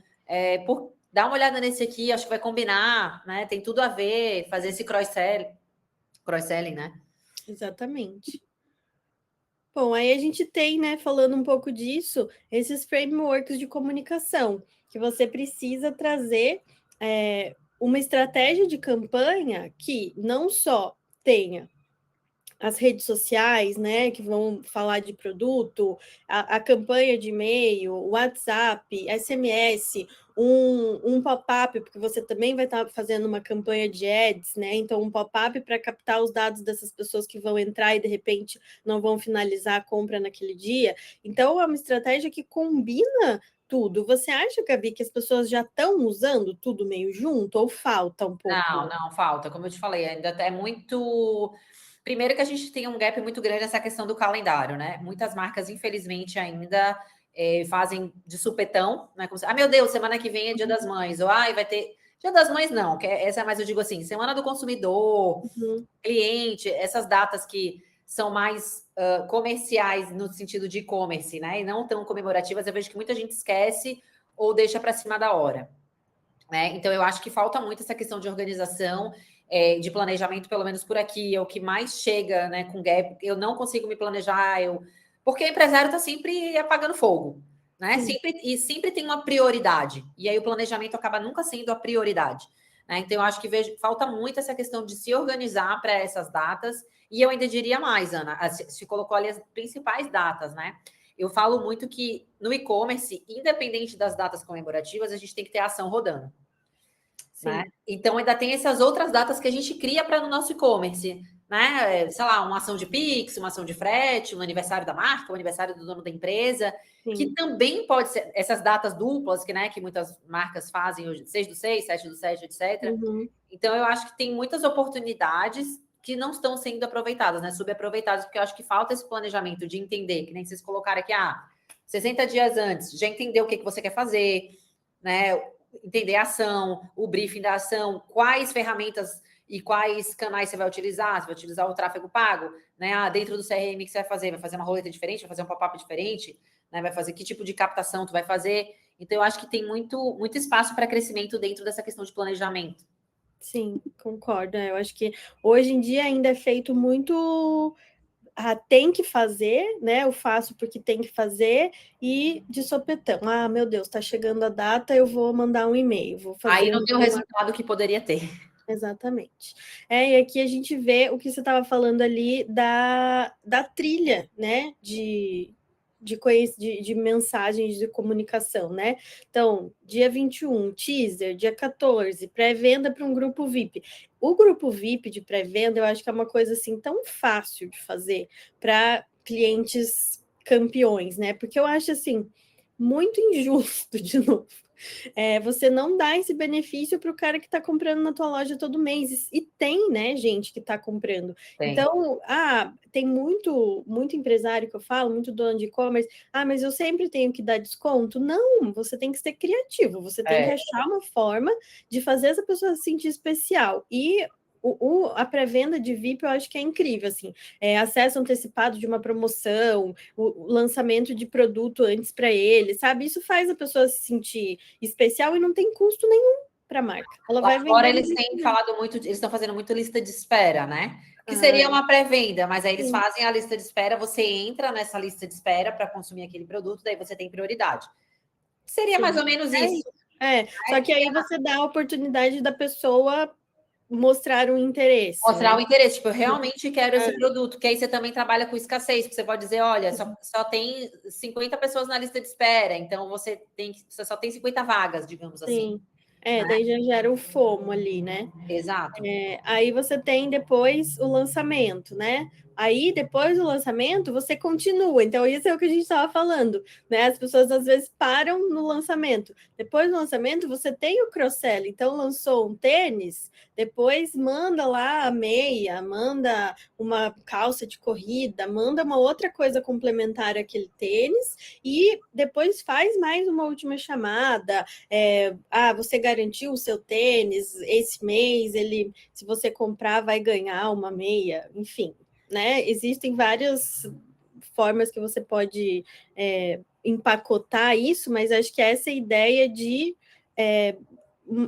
dá uma olhada nesse aqui, acho que vai combinar, né? Tem tudo a ver, fazer esse cross-selling, né? Exatamente. Bom, aí a gente tem, né, falando um pouco disso, esses frameworks de comunicação, que você precisa trazer uma estratégia de campanha que não só tenha as redes sociais, né, que vão falar de produto, a campanha de e-mail, WhatsApp, SMS, um pop-up, porque você também vai estar fazendo uma campanha de ads, né? Então, um pop-up para captar os dados dessas pessoas que vão entrar e de repente não vão finalizar a compra naquele dia. Então, é uma estratégia que combina tudo. Você acha, Gabi, que as pessoas já estão usando tudo meio junto ou falta um pouco? Não, falta. Como eu te falei, ainda é muito. Primeiro que a gente tem um gap muito grande nessa questão do calendário, né? Muitas marcas, infelizmente, ainda fazem de supetão, né? Como se, meu Deus, semana que vem é Dia das Mães. Ou, vai ter... Dia das Mães, não. Essa é mais, eu digo assim, Semana do Consumidor, cliente, essas datas que são mais comerciais no sentido de e-commerce, né? E não tão comemorativas, eu vejo que muita gente esquece ou deixa para cima da hora. Né? Então, eu acho que falta muito essa questão de organização, de planejamento, pelo menos por aqui, é o que mais chega, né, com gap. Eu não consigo me planejar, porque o empresário está sempre apagando fogo, né? Sempre tem uma prioridade, e aí o planejamento acaba nunca sendo a prioridade. né? Então, eu acho que falta muito essa questão de se organizar para essas datas, e eu ainda diria mais, Ana, se colocou ali as principais datas, né? Eu falo muito que no e-commerce, independente das datas comemorativas, a gente tem que ter ação rodando. Né? Então, ainda tem essas outras datas que a gente cria para no nosso e-commerce, né? Sei lá, uma ação de Pix, uma ação de frete, um aniversário da marca, um aniversário do dono da empresa, que também pode ser essas datas duplas que, né, que muitas marcas fazem hoje, 6/6, 7/7, etc. Então, eu acho que tem muitas oportunidades que não estão sendo aproveitadas, né? Subaproveitadas, porque eu acho que falta esse planejamento de entender, que nem vocês colocaram aqui, 60 dias antes, já entendeu o que você quer fazer, né? Entender a ação, o briefing da ação, quais ferramentas e quais canais você vai utilizar. Você vai utilizar o tráfego pago, né? Dentro do CRM que você vai fazer? Vai fazer uma roleta diferente? Vai fazer um pop-up diferente? Né? Vai fazer que tipo de captação tu vai fazer? Então, eu acho que tem muito espaço para crescimento dentro dessa questão de planejamento. Sim, concordo. Eu acho que hoje em dia ainda é feito muito... tem que fazer, né? Eu faço porque tem que fazer, e de sopetão. Meu Deus, está chegando a data, eu vou mandar um e-mail, vou fazer. Aí não tem o resultado que poderia ter. Exatamente. E aqui a gente vê o que você estava falando ali da trilha, né? De mensagens de comunicação, né? Então, dia 21, teaser, dia 14, pré-venda para um grupo VIP. O grupo VIP de pré-venda, eu acho que é uma coisa assim tão fácil de fazer para clientes campeões, né? Porque eu acho assim muito injusto, de novo. Você não dá esse benefício para o cara que está comprando na tua loja todo mês. E tem, né, gente que está comprando. Tem. Então, tem muito empresário que eu falo, muito dono de e-commerce. Mas eu sempre tenho que dar desconto. Não, você tem que ser criativo. Você tem que achar uma forma de fazer essa pessoa se sentir especial. E a pré-venda de VIP eu acho que é incrível, assim, acesso antecipado de uma promoção, o lançamento de produto antes para ele, sabe? Isso faz a pessoa se sentir especial e não tem custo nenhum para a marca. Ela vai vender. Agora eles têm falado muito, eles estão fazendo muito lista de espera, né? Que seria uma pré-venda, mas aí eles fazem a lista de espera, você entra nessa lista de espera para consumir aquele produto, daí você tem prioridade. Seria mais ou menos isso. Só que aí você dá a oportunidade da pessoa mostrar um interesse. Mostrar o interesse, tipo, eu realmente quero esse produto, que aí você também trabalha com escassez, porque você pode dizer, olha, só tem 50 pessoas na lista de espera, então você só tem 50 vagas, digamos assim. Né? Daí já gera o FOMO ali, né? Exato. Aí você tem depois o lançamento, né? Aí, depois do lançamento, você continua. Então, isso é o que a gente estava falando, né? As pessoas, às vezes, param no lançamento. Depois do lançamento, você tem o cross-sell. Então, lançou um tênis, depois manda lá a meia, manda uma calça de corrida, manda uma outra coisa complementar àquele tênis, e depois faz mais uma última chamada. Você garantiu o seu tênis, esse mês, se você comprar, vai ganhar uma meia, enfim. Né? Existem várias formas que você pode empacotar isso, mas acho que essa é a ideia de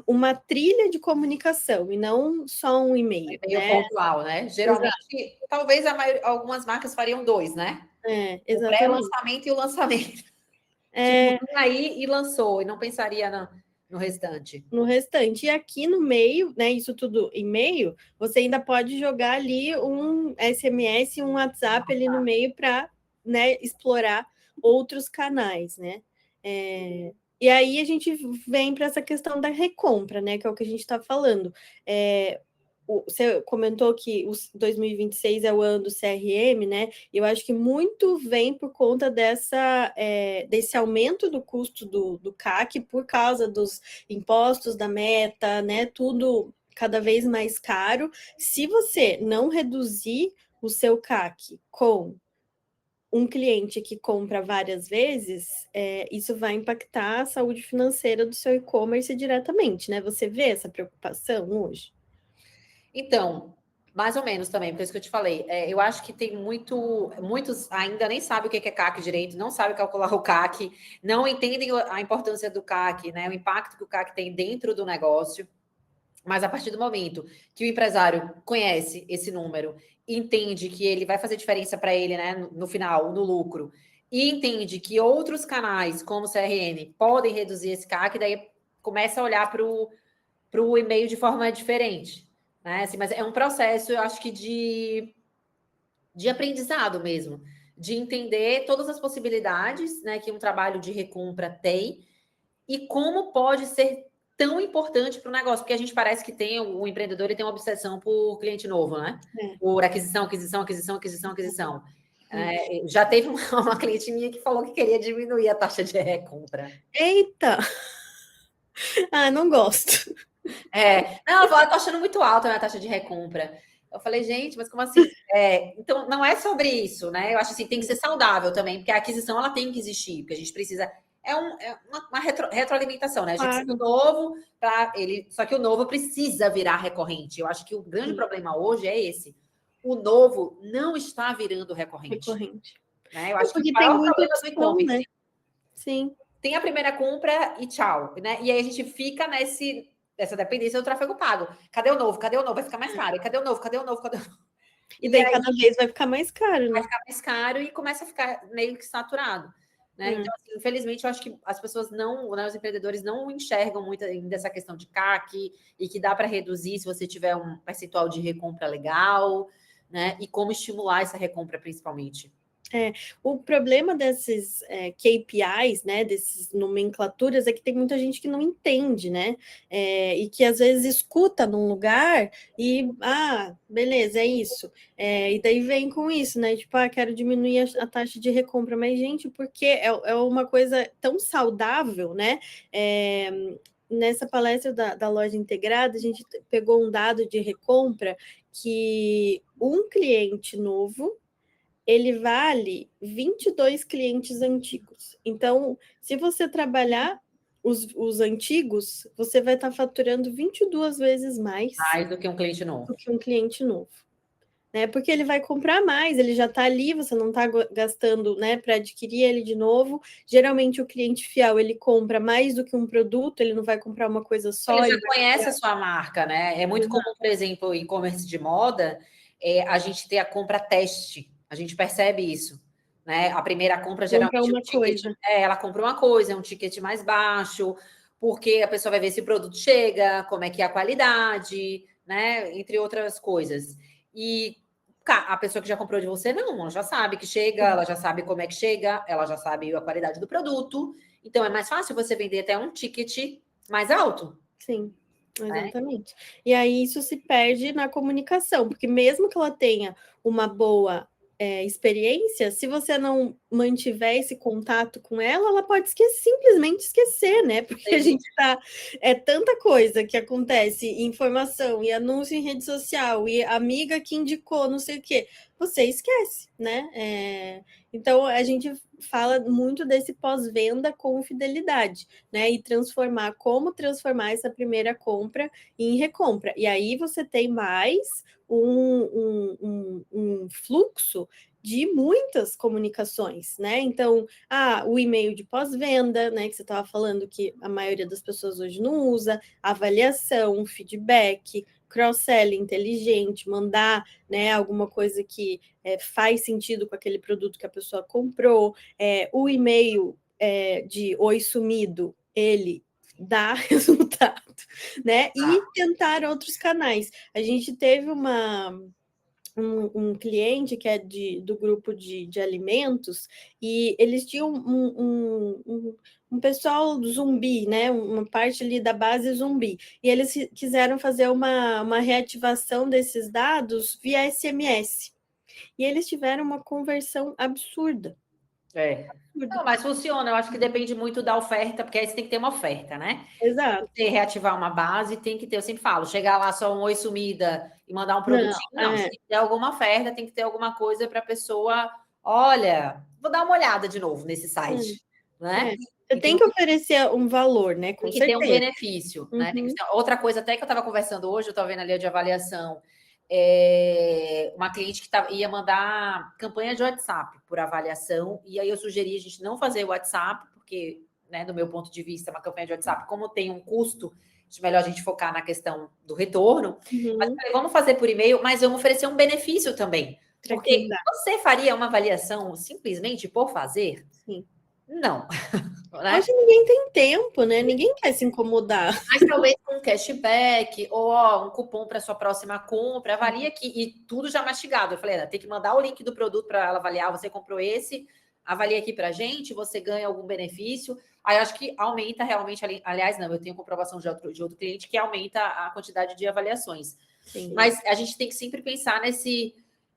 uma trilha de comunicação e não só um e-mail. E-mail pontual, né? Geralmente, talvez algumas marcas fariam 2, né? O pré-lançamento e o lançamento. Tipo, aí e lançou, e não pensaria no restante. No restante. E aqui no meio, né? Isso tudo e-mail, você ainda pode jogar ali um SMS, um WhatsApp ali no meio para, né, explorar outros canais, né? E aí a gente vem para essa questão da recompra, né? Que é o que a gente está falando. Você comentou que o 2026 é o ano do CRM, né? Eu acho que muito vem por conta desse aumento do custo do CAC por causa dos impostos da Meta, né? Tudo cada vez mais caro. Se você não reduzir o seu CAC com um cliente que compra várias vezes, isso vai impactar a saúde financeira do seu e-commerce diretamente, né? Você vê essa preocupação hoje? Então, mais ou menos também, por isso que eu te falei. Eu acho que tem muitos ainda nem sabem o que é CAC direito, não sabem calcular o CAC, não entendem a importância do CAC, né? O impacto que o CAC tem dentro do negócio. Mas a partir do momento que o empresário conhece esse número, entende que ele vai fazer diferença para ele, né, no final, no lucro, e entende que outros canais, como o CRM, podem reduzir esse CAC, daí começa a olhar para para o e-mail de forma diferente, né? Assim, mas é um processo, eu acho que de aprendizado mesmo, de entender todas as possibilidades, né, que um trabalho de recompra tem e como pode ser tão importante para o negócio, porque a gente parece que o empreendedor ele tem uma obsessão por cliente novo, né? Por aquisição. Já teve uma cliente minha que falou que queria diminuir a taxa de recompra. Eita! Ah, não gosto. Não, ela falou, eu tô achando muito alta a taxa de recompra. Eu falei, gente, mas como assim? Então, não é sobre isso, né? Eu acho assim, tem que ser saudável também, porque a aquisição ela tem que existir, porque a gente precisa. Uma retroalimentação, né? A gente precisa do novo para ele. Só que o novo precisa virar recorrente. Eu acho que o grande problema hoje é esse. O novo não está virando recorrente. Né? Eu acho que o maior problema do e-commerce. Né? Sim. Tem a primeira compra e tchau, né? E aí a gente fica nessa dependência do tráfego pago. Cadê o novo? Cadê o novo? Vai ficar mais caro. E cadê o novo? Cadê o novo? Cadê o novo? E daí cada vez vai ficar mais caro, né? Vai ficar mais caro e começa a ficar meio que saturado. Né? Então, assim, infelizmente, eu acho que as pessoas os empreendedores não enxergam muito ainda essa questão de CAC e que dá para reduzir se você tiver um percentual de recompra legal, né? E como estimular essa recompra, principalmente. O problema desses KPIs, né, desses nomenclaturas, é que tem muita gente que não entende, né, e que às vezes escuta num lugar e, beleza, é isso, e daí vem com isso, né, tipo, quero diminuir a taxa de recompra, mas, gente, porque é uma coisa tão saudável, né, nessa palestra da loja integrada, a gente pegou um dado de recompra que um cliente novo ele vale 22 clientes antigos. Então, se você trabalhar os antigos, você vai estar faturando 22 vezes mais do que um cliente novo. Né? Porque ele vai comprar mais, ele já está ali, você não está gastando, né, para adquirir ele de novo. Geralmente o cliente fiel ele compra mais do que um produto, ele não vai comprar uma coisa só. Ele já conhece a sua marca, né? É muito comum, por exemplo, em e-commerce de moda, a gente ter a compra teste. A gente percebe isso. Né? A primeira compra geralmente compra uma coisa. Ela compra uma coisa, é um ticket mais baixo, porque a pessoa vai ver se o produto chega, como é que é a qualidade, né? Entre outras coisas. E a pessoa que já comprou de você, não, ela já sabe que chega, ela já sabe como é que chega, ela já sabe a qualidade do produto. Então, é mais fácil você vender até um ticket mais alto. Sim, exatamente. E aí isso se perde na comunicação, porque mesmo que ela tenha uma boa experiência, se você não mantiver esse contato com ela, ela pode simplesmente esquecer, né? Porque a gente tanta coisa que acontece, informação e anúncio em rede social, e amiga que indicou, não sei o quê, você esquece, né? Então a gente fala muito desse pós-venda com fidelidade, né? E como transformar essa primeira compra em recompra. E aí você tem mais um fluxo de muitas comunicações, né? Então, o e-mail de pós-venda, né? Que você estava falando que a maioria das pessoas hoje não usa, avaliação, feedback, cross-selling inteligente, mandar, né, alguma coisa que faz sentido com aquele produto que a pessoa comprou, o e-mail de oi sumido, ele dá resultado, né? E tentar outros canais. A gente teve um cliente que é do grupo de alimentos, e eles tinham um pessoal zumbi, né? Uma parte ali da base zumbi, e eles quiseram fazer uma reativação desses dados via SMS, e eles tiveram uma conversão absurda. Não, mas funciona, eu acho que depende muito da oferta, porque aí você tem que ter uma oferta, né? Exato. Você reativar uma base, tem que ter, eu sempre falo, chegar lá só um oi sumida e mandar um produtinho, não, tem que ter alguma oferta, tem que ter alguma coisa para a pessoa, olha, vou dar uma olhada de novo nesse site, né? Você tem que oferecer um valor, né? Com certeza. Tem que ter um benefício, né? Outra coisa até que eu estava conversando hoje, eu estava vendo ali de avaliação, uma cliente que ia mandar campanha de WhatsApp por avaliação, e aí eu sugeri a gente não fazer o WhatsApp, porque, né, do meu ponto de vista, uma campanha de WhatsApp, como tem um custo, é melhor a gente focar na questão do retorno. Mas eu falei, vamos fazer por e-mail, mas vamos oferecer um benefício também. Porque você faria uma avaliação simplesmente por fazer? Sim. Não, né? Hoje ninguém tem tempo, né? Ninguém quer se incomodar. Mas talvez com um cashback ou ó, um cupom para sua próxima compra, avalia aqui e tudo já mastigado. Eu falei, Ana, tem que mandar o link do produto para ela avaliar. Você comprou esse, avalia aqui para gente, você ganha algum benefício. Aí eu acho que aumenta realmente, aliás, não, eu tenho comprovação de outro cliente que aumenta a quantidade de avaliações. Sim. Mas a gente tem que sempre pensar nesse,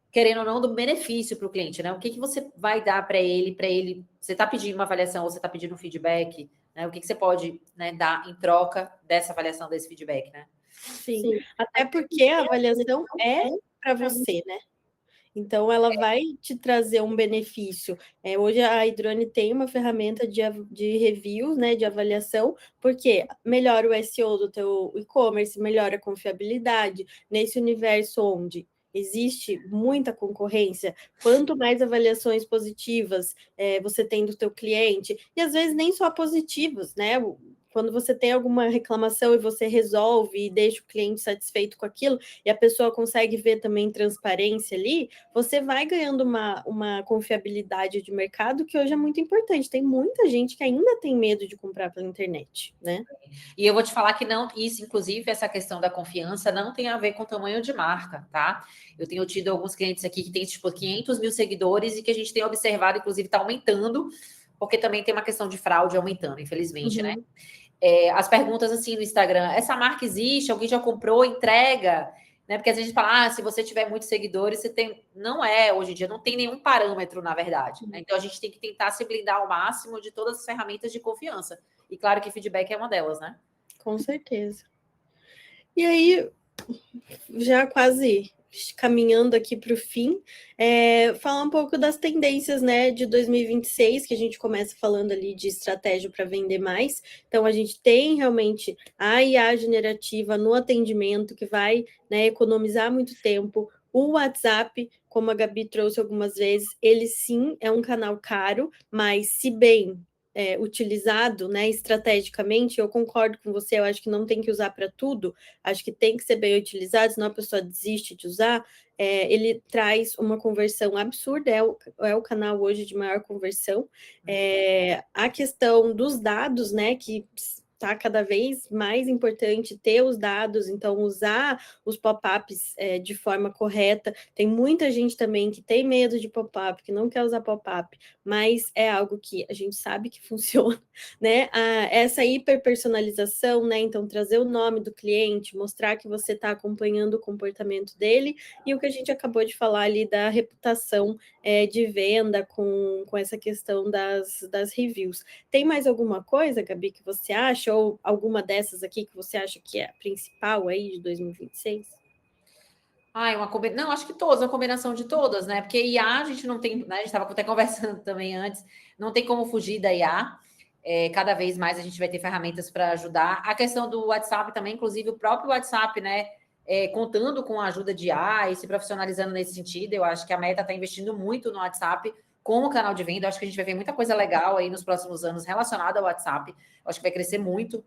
querendo ou não, do benefício para o cliente, né? O que você vai dar para ele, você está pedindo uma avaliação ou você está pedindo um feedback, né? O que você pode, né, dar em troca dessa avaliação, desse feedback, né? Sim, até porque a avaliação é para você, né? Então, ela vai te trazer um benefício. Hoje, a Hydrone tem uma ferramenta de reviews, né, de avaliação, porque melhora o SEO do teu e-commerce, melhora a confiabilidade. Nesse universo onde existe muita concorrência, quanto mais avaliações positivas você tem do teu cliente, e às vezes nem só positivas, né? Quando você tem alguma reclamação e você resolve e deixa o cliente satisfeito com aquilo, e a pessoa consegue ver também transparência ali, você vai ganhando uma confiabilidade de mercado que hoje é muito importante. Tem muita gente que ainda tem medo de comprar pela internet, né? E eu vou te falar que não, isso, inclusive, essa questão da confiança não tem a ver com tamanho de marca, tá? Eu tenho tido alguns clientes aqui que têm, tipo, 500 mil seguidores e que a gente tem observado, inclusive, está aumentando, porque também tem uma questão de fraude aumentando, infelizmente, né? As perguntas assim no Instagram, essa marca existe? Alguém já comprou? Entrega? Né? Porque às vezes a gente fala, se você tiver muitos seguidores, você tem. Não é, hoje em dia, não tem nenhum parâmetro, na verdade. Né? Então a gente tem que tentar se blindar ao máximo de todas as ferramentas de confiança. E claro que feedback é uma delas, né? Com certeza. E aí, já quase caminhando aqui para o fim, falar um pouco das tendências, né, de 2026, que a gente começa falando ali de estratégia para vender mais. Então, a gente tem realmente a IA generativa no atendimento, que vai, né, economizar muito tempo. O WhatsApp, como a Gabi trouxe algumas vezes, ele sim é um canal caro, mas se bem utilizado, né, estrategicamente, eu concordo com você, eu acho que não tem que usar para tudo, acho que tem que ser bem utilizado, senão a pessoa desiste de usar. Ele traz uma conversão absurda, é o canal hoje de maior conversão. A questão dos dados, né, que está cada vez mais importante ter os dados, então usar os pop-ups de forma correta. Tem muita gente também que tem medo de pop-up, que não quer usar pop-up, mas é algo que a gente sabe que funciona, né? Essa hiperpersonalização, né? Então, trazer o nome do cliente, mostrar que você está acompanhando o comportamento dele, e o que a gente acabou de falar ali da reputação de venda com essa questão das reviews. Tem mais alguma coisa, Gabi, que você acha, ou alguma dessas aqui que você acha que é a principal aí de 2026? Não, acho que todas, uma combinação de todas, né? Porque IA a gente não tem, né? A gente estava até conversando também antes, não tem como fugir da IA. Cada vez mais a gente vai ter ferramentas para ajudar. A questão do WhatsApp também, inclusive o próprio WhatsApp, né? Contando com a ajuda de IA e se profissionalizando nesse sentido, eu acho que a Meta está investindo muito no WhatsApp como canal de venda. Eu acho que a gente vai ver muita coisa legal aí nos próximos anos relacionada ao WhatsApp. Eu acho que vai crescer muito.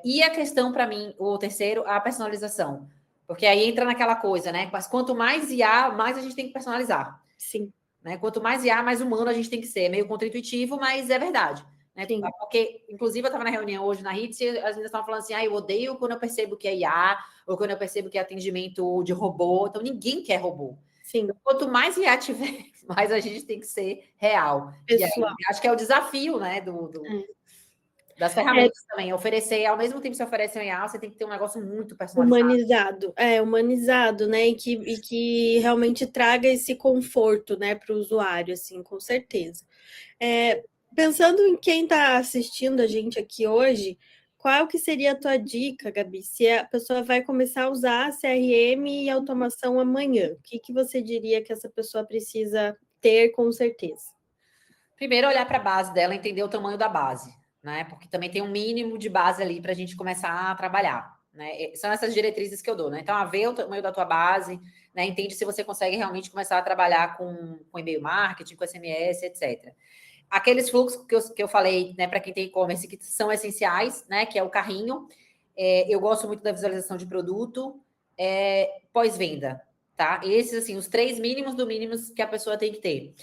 E a questão, para mim, o terceiro, a personalização. Porque aí entra naquela coisa, né? Mas quanto mais IA, mais a gente tem que personalizar. Sim. Né? Quanto mais IA, mais humano a gente tem que ser. É meio contra-intuitivo, mas é verdade. Né? Porque, inclusive, eu estava na reunião hoje na HITS e as meninas estavam falando assim: eu odeio quando eu percebo que é IA, ou quando eu percebo que é atendimento de robô. Então, ninguém quer robô. Sim. Então, quanto mais IA tiver, mais a gente tem que ser real. Pessoal. E aí, acho que é o desafio, né? Das ferramentas também. Oferecer, ao mesmo tempo que você oferece um IA, você tem que ter um negócio muito personalizado. Humanizado, né? E que realmente traga esse conforto, né, para o usuário, assim, com certeza. Pensando em quem está assistindo a gente aqui hoje, qual que seria a tua dica, Gabi? Se a pessoa vai começar a usar CRM e automação amanhã, o que você diria que essa pessoa precisa ter com certeza? Primeiro, olhar para a base dela, entender o tamanho da base, né? Porque também tem um mínimo de base ali para a gente começar a trabalhar, né? São essas diretrizes que eu dou, né? Então, ver o tamanho da tua base, né? Entende se você consegue realmente começar a trabalhar com e-mail marketing, com SMS, etc. Aqueles fluxos que eu falei, né, para quem tem e-commerce, que são essenciais, né? Que é o carrinho. Eu gosto muito da visualização de produto, pós-venda, tá? Esses, assim, os 3 mínimos do mínimos que a pessoa tem que ter.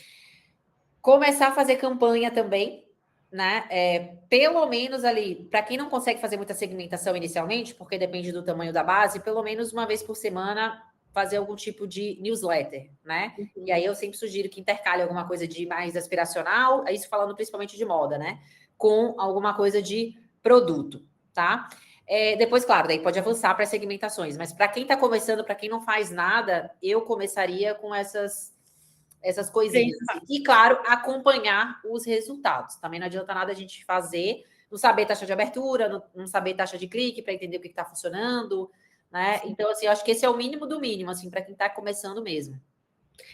Começar a fazer campanha também, né? Pelo menos ali, para quem não consegue fazer muita segmentação inicialmente, porque depende do tamanho da base, pelo menos uma vez por semana fazer algum tipo de newsletter, né? Uhum. E aí eu sempre sugiro que intercale alguma coisa de mais aspiracional, isso falando principalmente de moda, né? Com alguma coisa de produto, tá? Depois, claro, daí pode avançar para segmentações, mas para quem está começando, para quem não faz nada, eu começaria com essas coisinhas. Assim. E, claro, acompanhar os resultados. Também não adianta nada a gente fazer, não saber taxa de abertura, não saber taxa de clique para entender o que está funcionando, né? Então, assim, eu acho que esse é o mínimo do mínimo, assim, para quem está começando mesmo.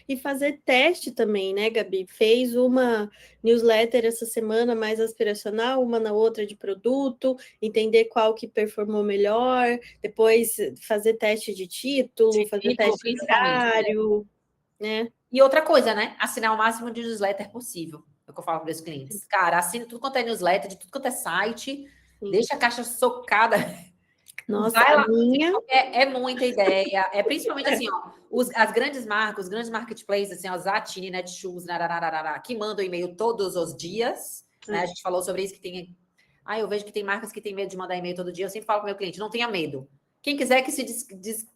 E fazer teste também, né, Gabi? Fez uma newsletter essa semana mais aspiracional, uma na outra de produto, entender qual que performou melhor, depois fazer teste de título, fazer teste de horário, né? E outra coisa, né? Assinar o máximo de newsletter possível. É o que eu falo para os clientes. Cara, assina tudo quanto é newsletter, de tudo quanto é site, deixa a caixa socada. Nossa, Vai a lá, minha... é muita ideia. É principalmente assim, ó, as grandes marcas, os grandes marketplaces, assim, ó, Zatini, Netshoes, que mandam e-mail todos os dias. Né? A gente falou sobre isso que tem. Eu vejo que tem marcas que têm medo de mandar e-mail todo dia. Eu sempre falo para o meu cliente, não tenha medo. Quem quiser que se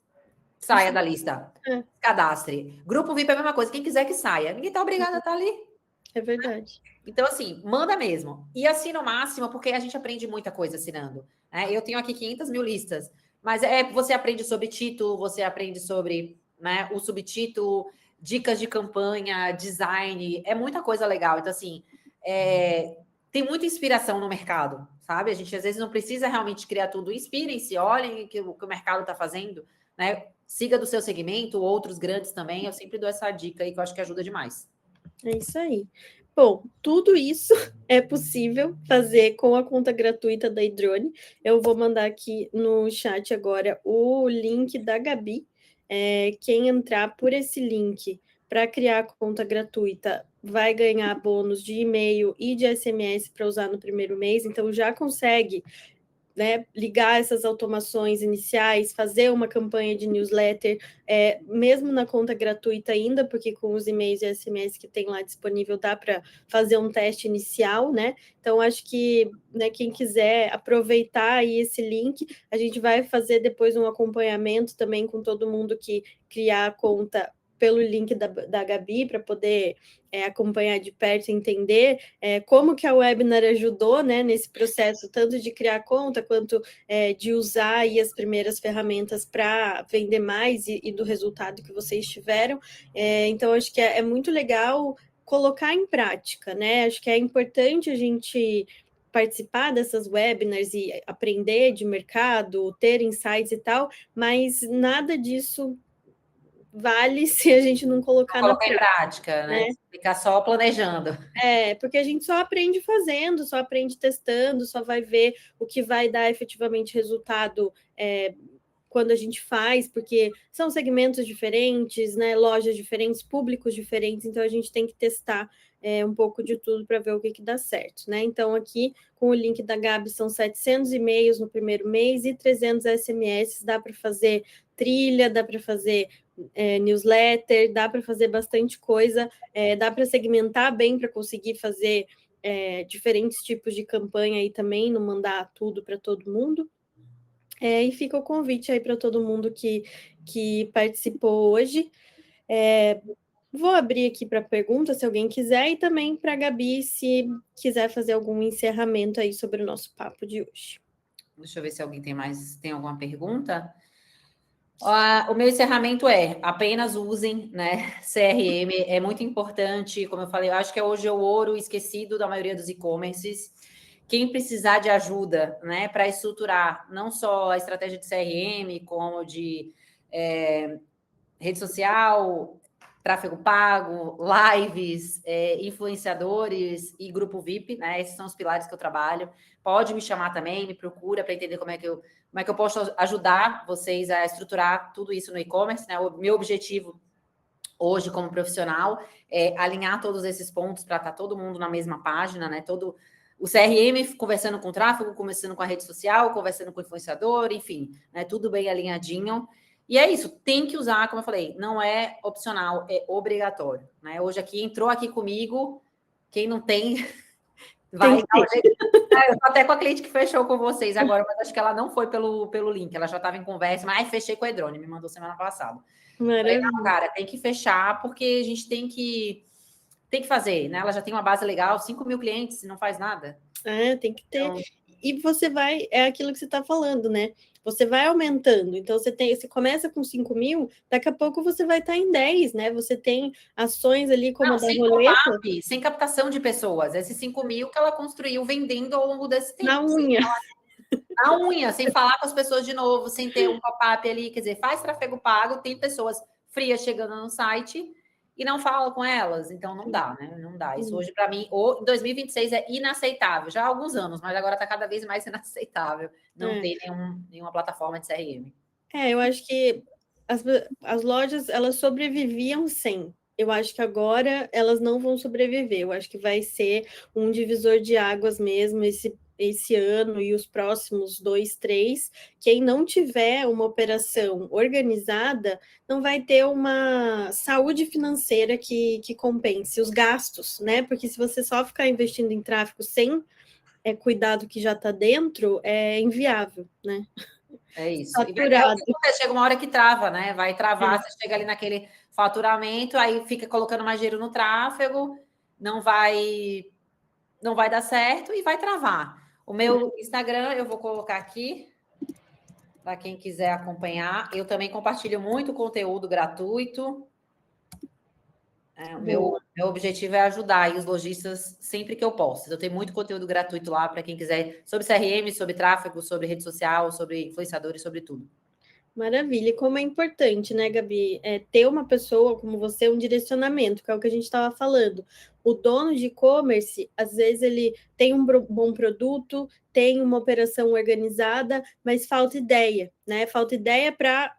saia da lista. Cadastre. Grupo VIP é a mesma coisa. Quem quiser que saia. Ninguém está obrigado a estar ali. É verdade. Então, assim, manda mesmo. E assina o máximo, porque a gente aprende muita coisa assinando. Né? Eu tenho aqui 500 mil listas. Mas você aprende sobre título, você aprende sobre, né, o subtítulo, dicas de campanha, design. É muita coisa legal. Então, assim, tem muita inspiração no mercado, sabe? A gente, às vezes, não precisa realmente criar tudo. Inspirem-se, olhem o que o mercado está fazendo. Né? Siga do seu segmento, outros grandes também. Eu sempre dou essa dica aí que eu acho que ajuda demais. É isso aí. Bom, tudo isso é possível fazer com a conta gratuita da Idrone. Eu vou mandar aqui no chat agora o link da Gabi. Quem entrar por esse link para criar a conta gratuita vai ganhar bônus de e-mail e de SMS para usar no primeiro mês, então já consegue, né, ligar essas automações iniciais, fazer uma campanha de newsletter, mesmo na conta gratuita ainda, porque com os e-mails e SMS que tem lá disponível dá para fazer um teste inicial, né? Então, acho que, né, quem quiser aproveitar aí esse link, a gente vai fazer depois um acompanhamento também com todo mundo que criar a conta pelo link da Gabi para poder acompanhar de perto e entender como que a webinar ajudou, né, nesse processo, tanto de criar conta, quanto de usar aí as primeiras ferramentas para vender mais e do resultado que vocês tiveram. Então, acho que é muito legal colocar em prática, né? Acho que é importante a gente participar dessas webinars e aprender de mercado, ter insights e tal, mas nada disso vale se a gente não colocar na Colocar em prática, né? Ficar só planejando. Porque a gente só aprende fazendo, só aprende testando, só vai ver o que vai dar efetivamente resultado quando a gente faz, porque são segmentos diferentes, né? Lojas diferentes, públicos diferentes, então a gente tem que testar um pouco de tudo para ver o que dá certo, né? Então, aqui com o link da Gabi, são 700 e-mails no primeiro mês e 300 SMS, dá para fazer trilha, dá para fazer newsletter, dá para fazer bastante coisa, dá para segmentar bem para conseguir fazer diferentes tipos de campanha aí também, não mandar tudo para todo mundo. E fica o convite aí para todo mundo que participou hoje. Vou abrir aqui para pergunta, se alguém quiser, e também para a Gabi, se quiser fazer algum encerramento aí sobre o nosso papo de hoje. Deixa eu ver se alguém tem alguma pergunta. O meu encerramento apenas usem, né? CRM é muito importante, como eu falei, eu acho que hoje é o ouro esquecido da maioria dos e-commerces. Quem precisar de ajuda, né, para estruturar não só a estratégia de CRM, como de rede social, tráfego pago, lives, influenciadores e grupo VIP, né? Esses são os pilares que eu trabalho. Pode me chamar também, me procura para entender como é que eu posso ajudar vocês a estruturar tudo isso no e-commerce, né? O meu objetivo hoje como profissional é alinhar todos esses pontos para estar todo mundo na mesma página, né? Todo o CRM conversando com o tráfego, conversando com a rede social, conversando com o influenciador, enfim, né? Tudo bem alinhadinho. E é isso, tem que usar, como eu falei, não é opcional, é obrigatório, né? Hoje entrou aqui comigo, Quem não tem, vai dar um jeito. Eu tô até com a cliente que fechou com vocês agora, mas acho que ela não foi pelo link, ela já estava em conversa, mas fechei com a Edrone, me mandou semana passada. Falei, não, cara, tem que fechar, porque a gente tem que fazer, né? Ela já tem uma base legal, 5 mil clientes, não faz nada. Tem que ter. Então... E você vai, é aquilo que você está falando, né? Você vai aumentando. Então, você começa com 5 mil, daqui a pouco você vai estar em 10, né? Você tem ações ali como a da roleta. Sem captação de pessoas. Esses 5 mil que ela construiu vendendo ao longo desse tempo. Na unha. Na unha, sem falar com as pessoas de novo, sem ter um pop-up ali, quer dizer, faz tráfego pago, tem pessoas frias chegando no site e não fala com elas, então não dá, né? Não dá. Isso hoje, para mim, em 2026 é inaceitável, já há alguns anos, mas agora está cada vez mais inaceitável não ter nenhuma plataforma de CRM. Eu acho que as lojas, elas sobreviviam sem. Eu acho que agora elas não vão sobreviver. Eu acho que vai ser um divisor de águas mesmo esse ano e os próximos 2, 3. Quem não tiver uma operação organizada não vai ter uma saúde financeira que compense os gastos, né? Porque se você só ficar investindo em tráfego sem cuidar do que já está dentro, é inviável, né? É isso. Saturado. E chega uma hora que trava, né? Vai travar, você chega ali naquele faturamento, aí fica colocando mais dinheiro no tráfego, não vai dar certo e vai travar. O meu Instagram, eu vou colocar aqui, para quem quiser acompanhar. Eu também compartilho muito conteúdo gratuito. O meu objetivo é ajudar aí os lojistas sempre que eu posso. Eu tenho muito conteúdo gratuito lá para quem quiser, sobre CRM, sobre tráfego, sobre rede social, sobre influenciadores, sobre tudo. Maravilha. E como é importante, né, Gabi, ter uma pessoa como você, um direcionamento, que é o que a gente estava falando. O dono de e-commerce, às vezes, ele tem um bom produto, tem uma operação organizada, mas falta ideia, né? Falta ideia para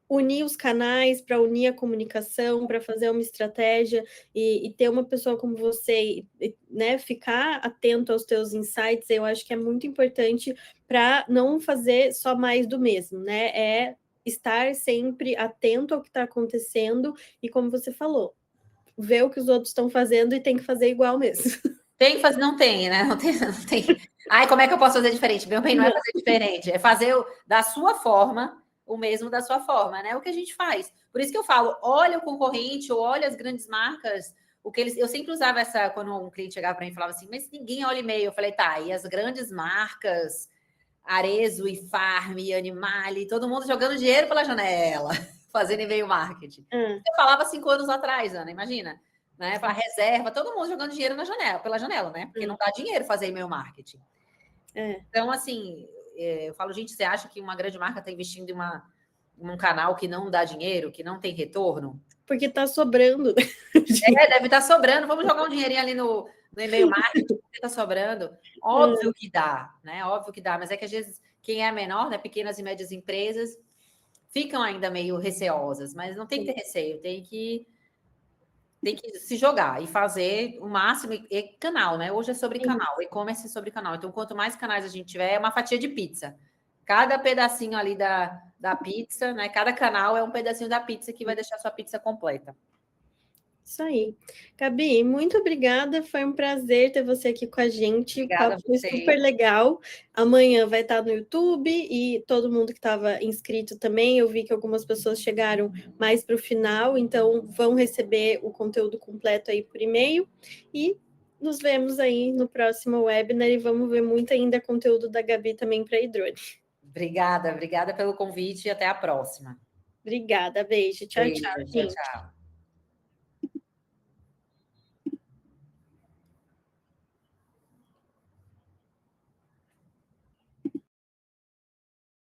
unir os canais, para unir a comunicação, para fazer uma estratégia e ter uma pessoa como você, né, ficar atento aos teus insights, eu acho que é muito importante para não fazer só mais do mesmo, né? Estar sempre atento ao que está acontecendo e, como você falou, ver o que os outros estão fazendo e tem que fazer igual mesmo. Tem que fazer, não tem, né? Não tem. Ai, como é que eu posso fazer diferente? Meu bem, não é fazer diferente, é fazer da sua forma, o mesmo da sua forma, né? O que a gente faz. Por isso que eu falo, olha o concorrente, ou olha as grandes marcas, eu sempre usava essa, quando um cliente chegava para mim e falava assim, mas ninguém olha e-mail. Eu falei, tá, e as grandes marcas, Arezzo e Farm, e Animale, todo mundo jogando dinheiro pela janela, fazendo e-mail marketing. Eu falava 5 anos atrás, Ana, imagina. Né, para reserva, todo mundo jogando dinheiro pela janela, né? Porque não dá dinheiro fazer e-mail marketing. Então, assim, eu falo, gente, você acha que uma grande marca está investindo em um canal que não dá dinheiro, que não tem retorno? Porque está sobrando. Deve estar sobrando. Vamos jogar um dinheirinho ali no e-mail marketing, porque está sobrando. Óbvio que dá, né? Óbvio que dá, mas é que às vezes quem é menor, né? Pequenas e médias empresas, ficam ainda meio receosas, mas não tem que ter receio, tem que se jogar e fazer o máximo. E canal, né? Hoje é sobre canal, e-commerce é sobre canal. Então, quanto mais canais a gente tiver, é uma fatia de pizza. Cada pedacinho ali da pizza, né? Cada canal é um pedacinho da pizza que vai deixar a sua pizza completa. Isso aí. Gabi, muito obrigada. Foi um prazer ter você aqui com a gente. Obrigada, o papo foi super legal. Amanhã vai estar no YouTube e todo mundo que estava inscrito também. Eu vi que algumas pessoas chegaram mais para o final, então vão receber o conteúdo completo aí por e-mail. E nos vemos aí no próximo webinar e vamos ver muito ainda conteúdo da Gabi também para a Edrone. Obrigada pelo convite e até a próxima. Obrigada, beijo. Tchau, tchau, gente. Tchau.